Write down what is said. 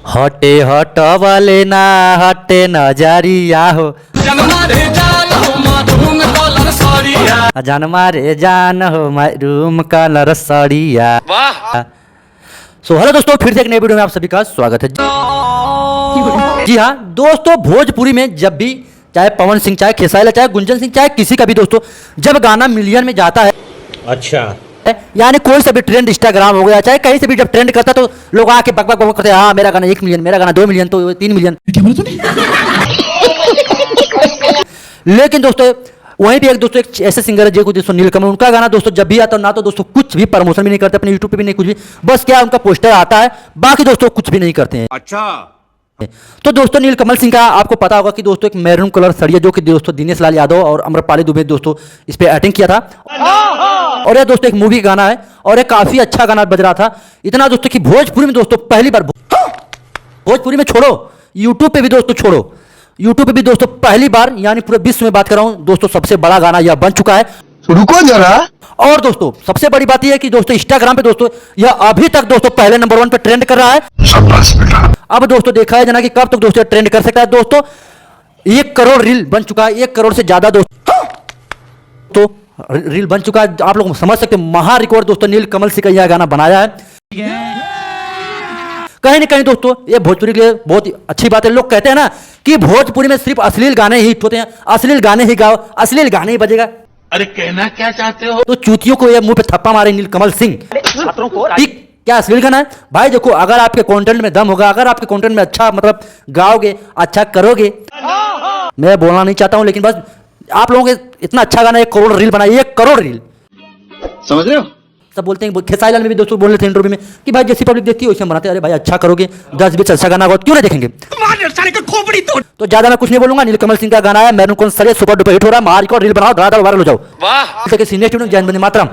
हटे हटवले ना हटे नजरिया हो जनमा रे जान हो माधुम कलर सरिया। जनमा रे जान हो रूम कलर सड़िया। वाह। सो हेलो दोस्तों, फिर से एक नई वीडियो में आप सभी का स्वागत है। जी हाँ दोस्तों, भोजपुरी में जब भी चाहे पवन सिंह, चाहे खेसारी, चाहे गुंजन सिंह, चाहे किसी का भी दोस्तों, जब गाना मिलियन में जाता है, अच्छा यानी कोई सा भी ट्रेंड इंस्टाग्राम हो गया, चाहे कहीं से भी जब ट्रेंड करता तो लोग आके बक बक बक करते हैं, हाँ मेरा गाना 1 मिलियन, मेरा गाना 2 मिलियन, तो 3 मिलियन। लेकिन दोस्तों वहीं भी एक दोस्तों एक ऐसे सिंगर है जो दोस्तों नीलकमल, उनका गाना दोस्तों जब भी आता है ना तो दोस्तों कुछ भी प्रमोशन भी नहीं करते अपने यूट्यूब पे भी नहीं, कुछ भी, बस क्या उनका पोस्टर आता है, बाकी दोस्तों कुछ भी नहीं करते हैं। अच्छा। तो दोस्तों नीलकमल सिंह का आपको पता होगा कि दोस्तों एक मैरून कलर सड़िया जो कि दोस्तों दिनेश लाल यादव और अम्रपाली दुबे दोस्तों इस पे एक्टिंग किया था, और यह दोस्तों एक मूवी गाना है और एक काफी अच्छा गाना बज रहा था। इतना दोस्तों कि भोजपुरी में दोस्तों पहली बार, भोजपुरी में छोड़ो यूट्यूब पे भी दोस्तों छोड़ो, यूट्यूब पे भी दोस्तों पहली बार यानी पूरे विश्व में बात कर रहा हूं दोस्तों, सबसे बड़ा गाना यह बन चुका है। रुको जरा। और दोस्तों सबसे बड़ी बात यह है कि दोस्तों इंस्टाग्राम पे दोस्तों यह अभी तक दोस्तों पहले नंबर 1 पे ट्रेंड कर रहा है। अब दोस्तों देखा है जना कि कब तक दोस्तों ट्रेंड कर सकता है। दोस्तों 1 करोड़ रील बन चुका है, 1 करोड़ से ज्यादा दोस्तों तो रील बन चुका है। आप लोग समझ सकते हैं महा रिकॉर्ड दोस्तों नीलकमल सिंह का यह गाना बनाया है। कहीं ना कहीं दोस्तों ये भोजपुरी के लिए बहुत ही अच्छी बात है। लोग कहते हैं ना कि भोजपुरी में सिर्फ अश्लील गाने ही हिट होते हैं, अश्लील गाने ही गाओ, अश्लील गाने ही बजेगा। अरे कहना क्या चाहते हो? तो चूतियों को ये मुंह पे थप्पा मारे नीलकमल सिंह, ठीक क्या अश्लील गाना है भाई? देखो अगर आपके कंटेंट में दम होगा, अगर आपके कंटेंट में अच्छा मतलब गाओगे, अच्छा करोगे, मैं बोलना नहीं चाहता हूं लेकिन बस आप लोगों के इतना अच्छा गाना 1 करोड़ रील बनाई, 1 करोड़ रील, समझ रहे हो? सब बोलते हैं, खेसारी लाल में भी दोस्तों बोल रहे थे इंटरव्यू में कि भाई जैसी पब्लिक देखती है वैसे हम बनाते हैं। अरे भाई अच्छा करोगे, 10-20 अच्छा गाना होगा क्यों नहीं देखेंगे? तो ज्यादा मैं कुछ नहीं बोलूंगा। नीलकमल सिंह का गाना है मैरून कलर सड़िया, सुपर डुपर हिट हो रहा है, मार को रील बनाओ, धड़ाधड़ वायरल हो जाओ। वाह। जय हिंद, वंदे मातरम।